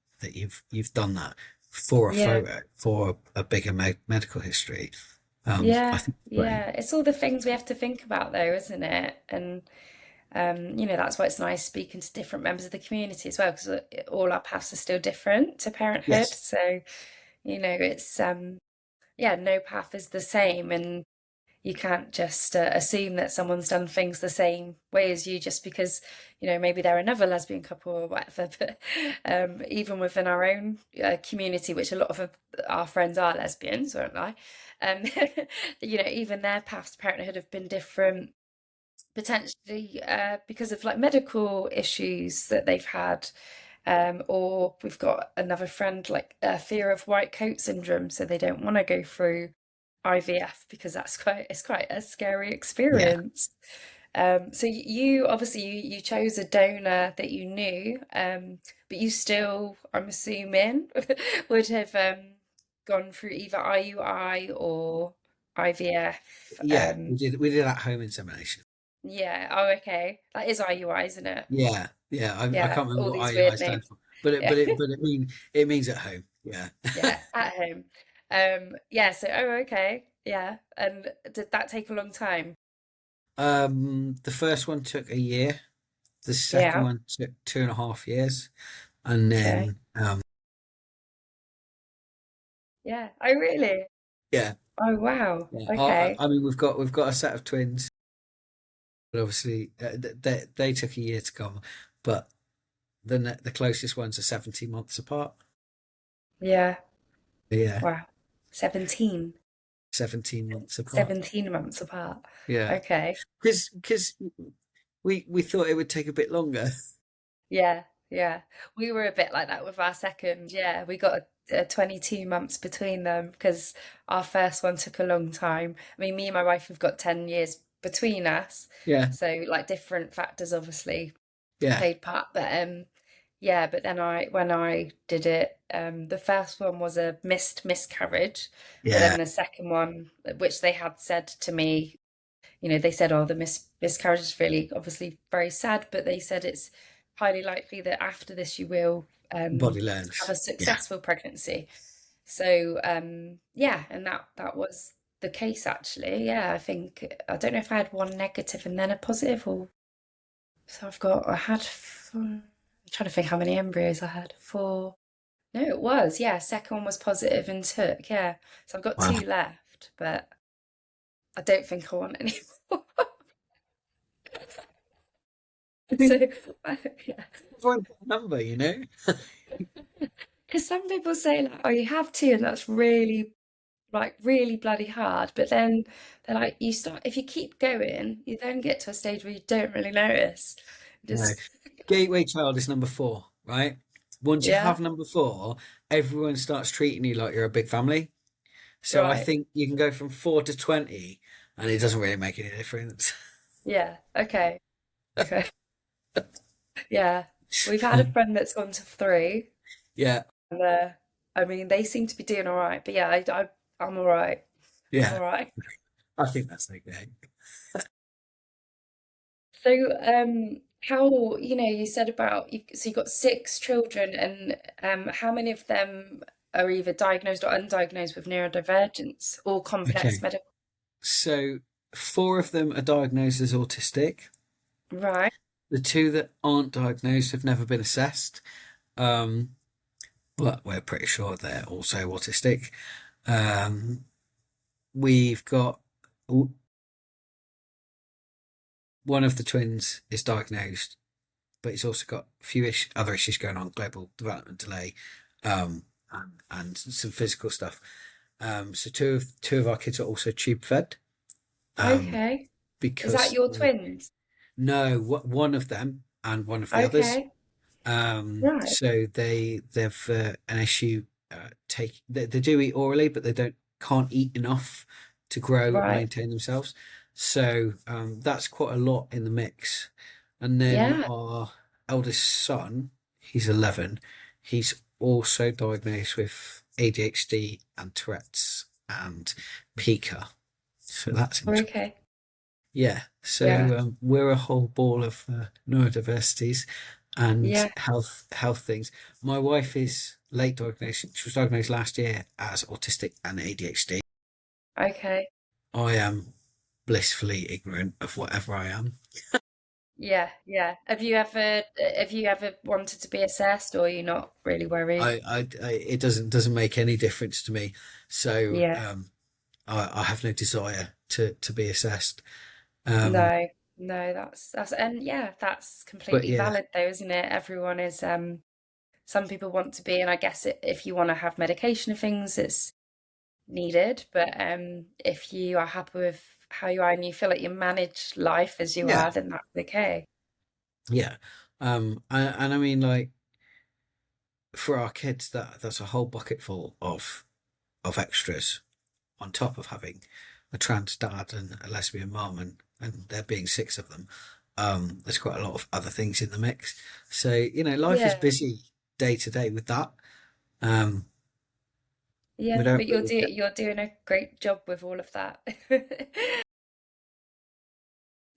you've done that for a yeah, photo, for a bigger medical history. I yeah, think it's great. yeah. It's all the things we have to think about though, isn't it? And that's why it's nice speaking to different members of the community as well, because all our paths are still different to parenthood. Yes. So, it's yeah, no path is the same, and you can't just assume that someone's done things the same way as you just because, maybe they're another lesbian couple or whatever. But even within our own community, which a lot of our friends are lesbians, won't lie, um, even their paths to parenthood have been different, potentially because of like medical issues that they've had. Or we've got another friend like fear of white coat syndrome, so they don't want to go through IVF because it's quite a scary Yeah. experience. So you obviously you chose a donor that you knew, but you still, I'm assuming, would have gone through either IUI or IVF. Yeah. We did at home insemination. Yeah. Oh, okay. That is IUI, isn't it? Yeah. Yeah. I Yeah. can't remember All what these IUI weird stands names. for, but Yeah. it means at home. Yeah. Yeah. At home. Yeah. So, oh, okay. Yeah. And did that take a long time? The first one took a year. The second Yeah. one took 2.5 years, and Okay. then Yeah. Oh, really? yeah, Oh, wow. yeah. Okay. I mean, we've got a set of twins, but obviously they took a year to come, but the closest ones are 17 months apart. Yeah. Yeah, Wow. 17. 17 months apart. 17 months apart. Yeah, Okay. because we thought it would take a bit longer. Yeah. Yeah. We were a bit like that with our second. Yeah. We got 22 months between them because our first one took a long time. I mean, me and my wife have got 10 years between us. Yeah, So, like, different factors obviously yeah, played part. But yeah, but then when I did it, the first one was a miscarriage, but yeah. then the second one, which they had said to me, they said, oh, the miscarriage is really obviously very sad, but they said it's highly likely that after this you will Body have learns. a Yeah. successful pregnancy. So yeah, and that was the case actually. Yeah, I don't know if I had one negative and then a positive, or so I had I'm trying to think how many embryos I had. Four. No, it was, yeah. Second one was positive and took, yeah. So I've got Wow. two left, but I don't think I want any more. I So, think yeah. everyone's got a number, you know. Because some people say like, oh, you have two, and that's really like really bloody hard. But then they're like, if you keep going, you then get to a stage where you don't really notice. No. Just Gateway child is number four, right? Once you yeah, have number four, everyone starts treating you like you're a big family. So I right. think you can go from 4 to 20, and it doesn't really make any difference. Yeah, okay. Okay. Yeah. We've had a friend that's gone to three. Yeah, And I mean, they seem to be doing all right. But yeah, I'm all right. I'm yeah, all right. I think that's okay. So, how, you said about so you got six children, and how many of them are either diagnosed or undiagnosed with neurodivergence or complex Okay, medical? so four of them are diagnosed as autistic. Right, The two that aren't diagnosed have never been assessed, um, but we're pretty sure they're also autistic. Um, we've got one of the twins is diagnosed, but he's also got a few other issues going on, global development delay, and some physical stuff. So two of our kids are also tube fed, um, okay. Is that because your twins? no, one of them and one of the others. Okay, right, So they've an issue. They do eat orally, but they can't eat enough to grow and right. maintain themselves. So that's quite a lot in the mix. And then Yeah, our eldest son, he's 11. He's also diagnosed with ADHD and Tourette's and Pica. So that's interesting. Okay. Yeah. So Yeah. we're a whole ball of neurodiversities and Yeah. health things. My wife is late diagnosed. She was diagnosed last year as autistic and ADHD. Okay. I am blissfully ignorant of whatever I am. Yeah. Yeah. Have you ever wanted to be assessed, or are you not really worried? It doesn't make any difference to me. So Yeah. I have no desire to be assessed. Um, No. No, that's and yeah, that's but completely yeah, valid though, isn't it? Everyone is some people want to be, and I guess if you want to have medication and things, it's needed. But if you are happy with how you are and you feel like you manage life as you yeah, are, then that's okay. yeah. And I mean, like for our kids, that's a whole bucket full of extras on top of having a trans dad and a lesbian mum, and there being six of them. There's quite a lot of other things in the mix. So, life is Yeah. busy day to day with that. Um, we Yeah, don't but really get, you're doing a great job with all of that.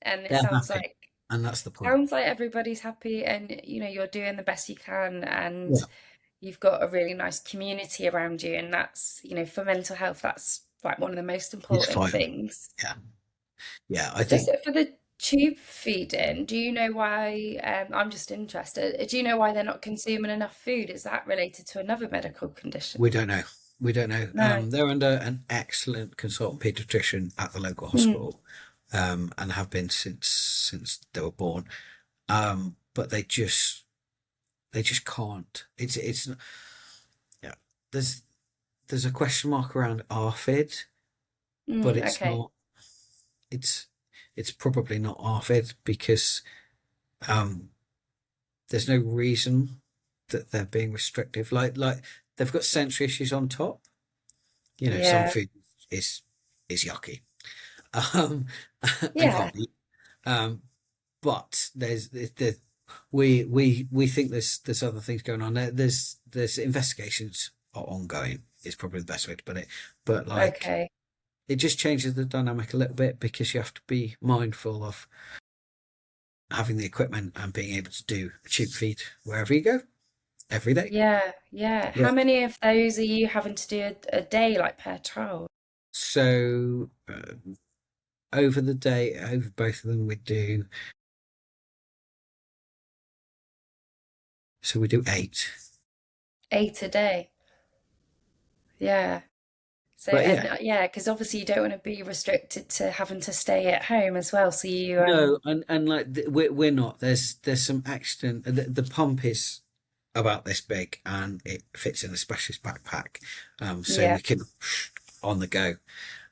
And it they're happy, and that's the point. sounds like everybody's happy, and you're doing the best you can, and Yeah, you've got a really nice community around you, and that's, for mental health, that's like one of the most it's important vital. things. Yeah, yeah. I Just think for the tube feeding, do you know why, I'm just interested, do you know why they're not consuming enough food? Is that related to another medical condition? we don't know. We don't know. No. They're under an excellent consultant paediatrician at the local Hmm. hospital, and have been since they were born. But they just can't. It's yeah. There's there's a question mark around ARFID, but it's Okay. not. It's it's probably not ARFID because um, there's no reason that they're being restrictive. Like they've got sensory issues on top. Some Yeah. food is is yucky, um, and Yeah. can't eat. Um, but we think there's other things going on there. There's investigations are ongoing. Is probably the best way to put it. But like Okay. it just changes the dynamic a little bit because you have to be mindful of having the equipment and being able to do a tube feed wherever you go every day. Yeah. Yeah. Yeah. How many of those are you having to do a day, like per child? So over the day, over both of them, we do. So we do 8. 8 a day. Yeah. So, But and yeah, yeah, because obviously you don't want to be restricted to having to stay at home as well. So you, no, and like we're not. There's some accident. The pump is about this big and it fits in a specialist backpack, so yeah, we can on the go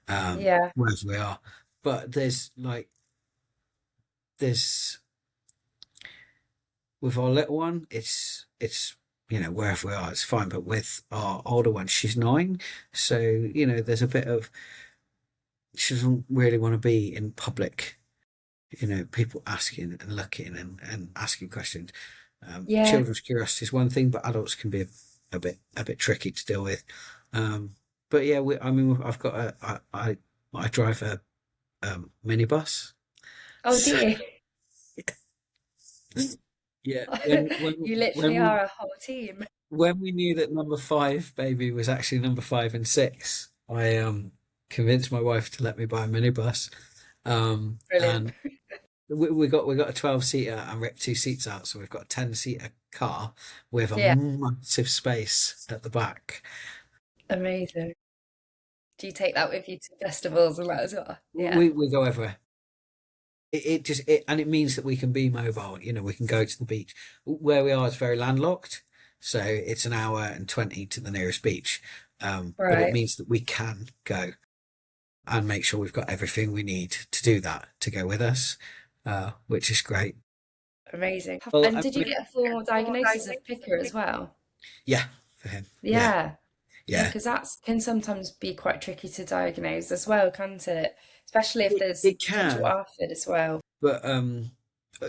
yeah, wherever we are. But there's with our little one, it's wherever we are, it's fine. But with our older one, she's 9, so there's a bit of she doesn't really want to be in public. People asking and looking and asking questions. yeah. Children's curiosity is one thing, but adults can be a bit tricky to deal with. But yeah, I mean, I've got I drive a minibus. Oh So dear. yeah, when You literally when we are a whole team. when we knew that number 5 baby was actually number 5 and 6, I convinced my wife to let me buy a minibus. Brilliant. And we got a 12-seater and ripped 2 seats out, so we've got a 10-seater car with a Yeah, massive space at the back. amazing. Do you take that with you to festivals and that as well? Yeah. We go everywhere. And it means that we can be mobile. We can go to the beach. Where we are is very landlocked, so it's an hour and 20 to the nearest beach. But it Right. means that we can go and make sure we've got everything we need to do that to go with us, which is great. Amazing. Well, And I did you mean, get a formal diagnosis of picker as well? yeah, for him, yeah, Yeah. Yeah, yeah. because that can sometimes be quite tricky to diagnose as well, can't it? Especially if there's It potential can, ARFID as well. but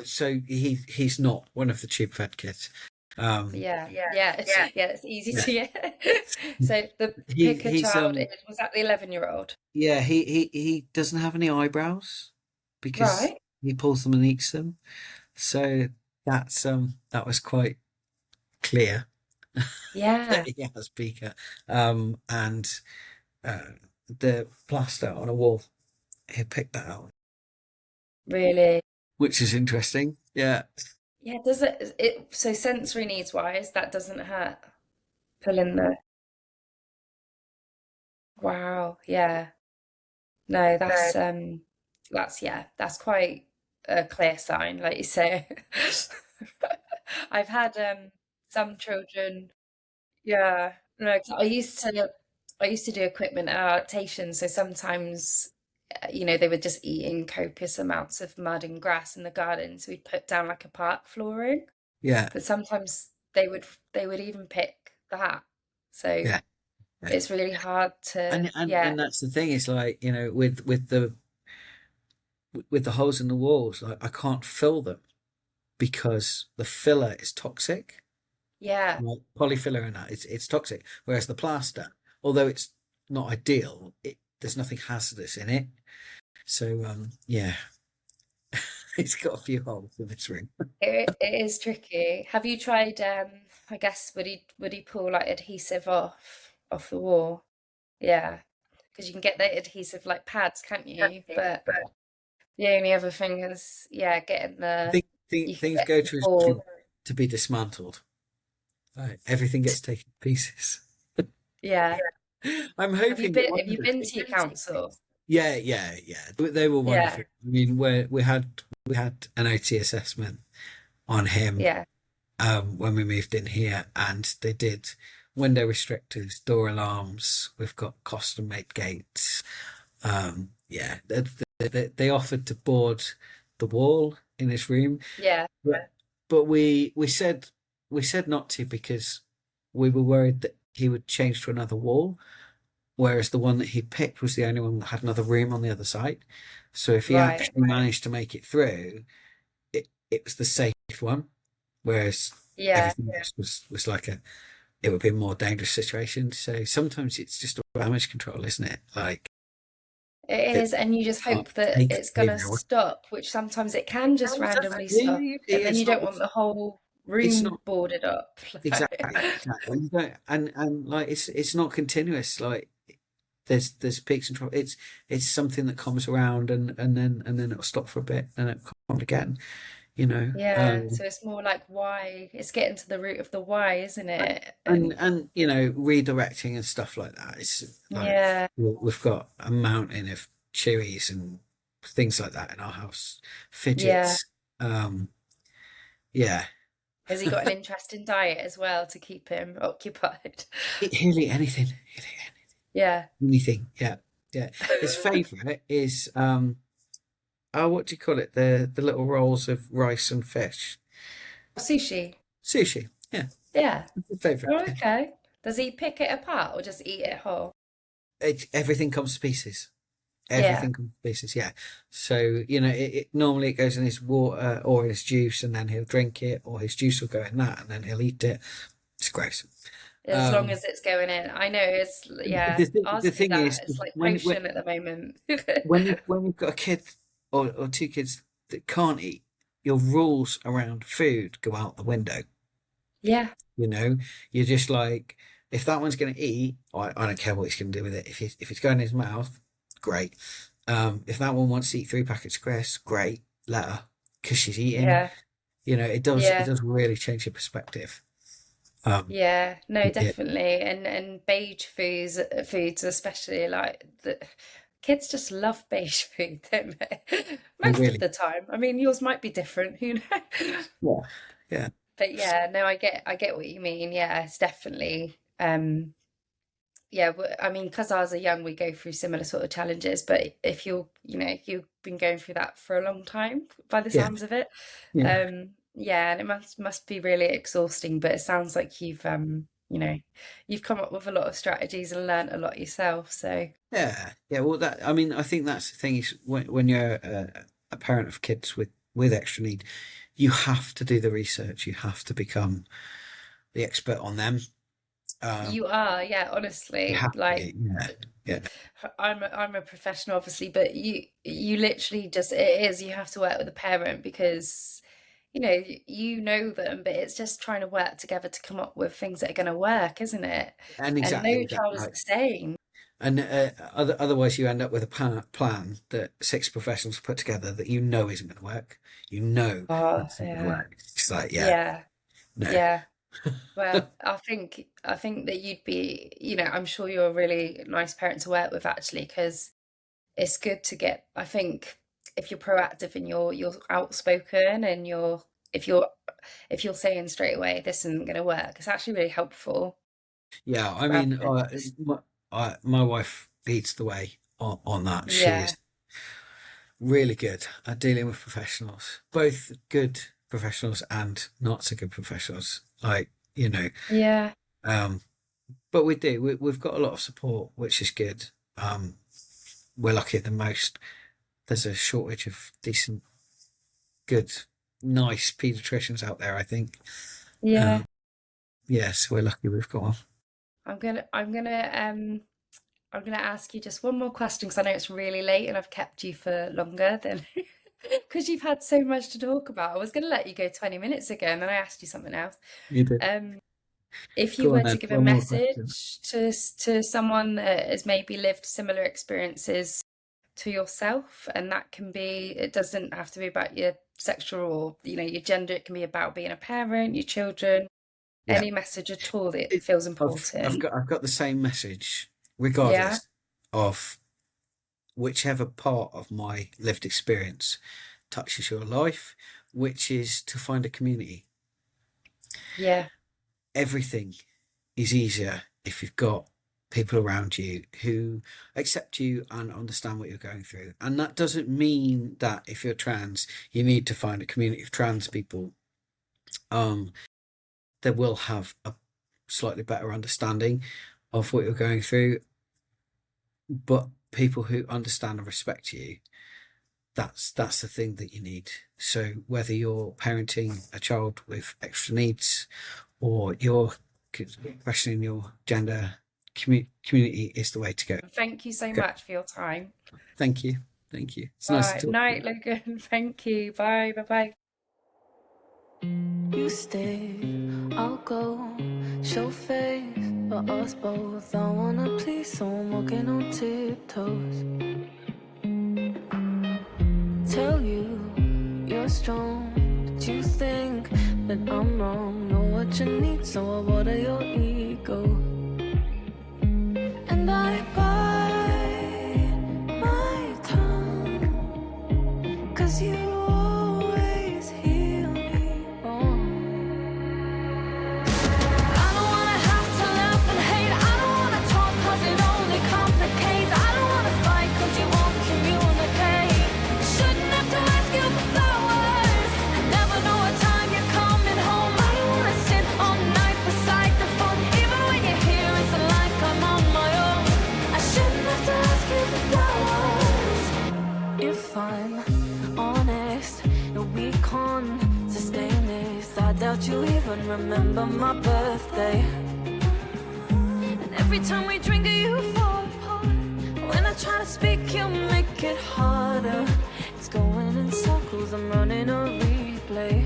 so he's not one of the tube fed kids. Um, Yeah, it's easy yeah, to get. So the picker he's child was that the 11-year-old? yeah, he doesn't have any eyebrows because Right. he pulls them and eats them. So that was quite clear that Yeah, he has Pika. And uh, the plaster on a wall, he picked that out, really. which is interesting. Yeah, Yeah, does it so sensory needs wise, that doesn't hurt pulling the wow, yeah. No, that's yeah, that's quite a clear sign, like you say. I've had some children, yeah, no, 'cause I used to do equipment adaptation, so sometimes they were just eating copious amounts of mud and grass in the garden, so we'd put down like a park flooring, yeah, but sometimes they would even pick that. So yeah, yeah. it's really hard to, And that's the thing. It's like, with the holes in the walls, like I can't fill them because the filler is toxic. yeah, Like polyfiller and that, it's toxic. Whereas the plaster, although it's not ideal, there's nothing hazardous in it. So yeah, it's got a few holes in this room. it is tricky. Have you tried, I guess, would he pull like adhesive off the wall? Yeah, because you can get the adhesive like pads, can't you? But the only other thing is, yeah, getting I the think you can things get go the to his board. room to be dismantled. Right. Everything gets taken to pieces. Yeah. I'm Have you hoping that been one have of you the been to your council? yeah, yeah, yeah. They were Yeah, wonderful. I mean, we had an OT assessment on him yeah, when we moved in here, and they did window restrictors, door alarms. We've got custom made gates. Yeah, they offered to board the wall in his room, yeah, but we said not to because we were worried that he would change to another wall, whereas the one that he picked was the only one that had another room on the other side. So if he right. actually managed to make it through, it was the safe one, whereas Yeah, everything else was like it would be a more dangerous situation. So sometimes it's just about damage control, isn't it? Like it that is, and you just can't hope that take it's gonna behavior away. stop, which sometimes it can just randomly Yeah, stop, and then it's you not. don't want the whole It's room not boarded up. exactly. Exactly. You don't, and like it's not continuous. Like there's peaks and troughs. It's something that comes around and then it'll stop for a bit and it'll come again. You know. Yeah, so it's more like why, it's getting to the root of the why, isn't it? And And redirecting and stuff like that. It's like yeah, we've got a mountain of cherries and things like that in our house. yeah. Fidgets. Yeah. Has he got an interesting diet as well to keep him occupied? He'll eat anything. He'll eat Yeah. anything. Yeah. Yeah. His favourite is oh, what do you call it? The little rolls of rice and fish. Sushi. Sushi. Yeah. Yeah. That's his favourite. Oh, okay. Does he pick it apart or just eat it whole? Everything comes to pieces. Yeah. Everything comes to pieces, yeah. So, normally it goes in his water or his juice and then he'll drink it, or his juice will go in that and then he'll eat it. It's gross. As long Um, as it's going in. I know it's, yeah, ours the do thing that. is, It's like when potion at the moment. when you've got a kid or two kids that can't eat, your rules around food go out the window. Yeah. You know, you're just like, if that one's going to eat, I don't care what he's going to do with it. If it's going in his mouth, great. If that one wants to eat 3 packets of crisps, great, let her, because she's eating. Yeah. It Yeah. does really change your perspective. Um, Yeah, no, yeah, definitely. And beige foods especially, like the kids just love beige food, don't they? they Most of really, the time. I mean, yours might be different, who knows? yeah, yeah, But yeah, no, I get what you mean. Yeah, it's definitely yeah, I mean, because ours are young, we go through similar sort of challenges. But if you've been going through that for a long time, by the yeah, sounds of it, yeah, yeah, and it must be really exhausting. But it sounds like you've come up with a lot of strategies and learnt a lot yourself. So yeah, yeah. Well, I mean, I think that's the thing is when you're a parent of kids with extra need, you have to do the research. You have to become the expert on them. You are, yeah, You honestly. have to Like, be, yeah. I'm a professional, obviously, but you literally just, it is, you have to work with a parent because you know them, but it's just trying to work together to come up with things that are going to work, isn't it? And And exactly, no exactly child is right. the same. And otherwise, you end up with a plan that six professionals put together that isn't going to work. Oh, It's not going to yeah, work. It's like, yeah, yeah, no, yeah. Well, I think that you'd be, I'm sure you're a really nice parent to work with actually, because it's good to get, I think if you're proactive and you're outspoken and if you're if you're saying straight away this isn't going to work, it's actually really helpful yeah. I rather mean, than just, my wife leads the way on that. She yeah, is really good at dealing with professionals, both good professionals and not so good professionals. Like, yeah, um, but we've got a lot of support, which is good. Um, we're lucky the most. There's a shortage of decent, good, nice pediatricians out there, I think. yeah. Um, yes, we're lucky we've got one. I'm gonna ask you just one more question because I know it's really late and I've kept you for longer than because you've had so much to talk about. I was gonna let you go 20 minutes ago and then I asked you something else. You do. Um, if you Go on were to then. give a One more question. message to someone that has maybe lived similar experiences to yourself, and that can be, it doesn't have to be about your sexual or your gender, it can be about being a parent, your children, Yeah. any message at all that feels important. I've got the same message, Yeah, regardless of whichever part of my lived experience touches your life, which is to find a community. yeah, Everything is easier if you've got people around you who accept you and understand what you're going through. And that doesn't mean that if you're trans, you need to find a community of trans people. They will have a slightly better understanding of what you're going through, but people who understand and respect you, that's the thing that you need. So whether you're parenting a child with extra needs or you're questioning your gender, community is the way to go. thank you so Okay. much for your time. Thank you. Thank you. It's All nice to right, talk to night, you. Logan. Thank you. Bye, bye, bye. You stay, I'll go. Show face for us both. I wanna please, so I'm walking on tiptoes. Tell you you're strong, but you think that I'm wrong. Know what you need, so I water your ego. And I bite my tongue, 'cause you always heal me wrong. I don't wanna have to laugh and hate. I don't wanna talk 'cause it only complicates. I don't wanna fight 'cause you won't communicate. Shouldn't have to ask you for flowers. I never know what time you're coming home. I don't wanna sit all night beside the phone. Even when you're here, it's like I'm on my own. I shouldn't have to ask you for flowers. If I'm honest, no, we can't sustain this. I doubt you even remember my birthday. And every time we drink, you fall apart. When I try to speak, you make it harder. It's going in circles, I'm running a replay.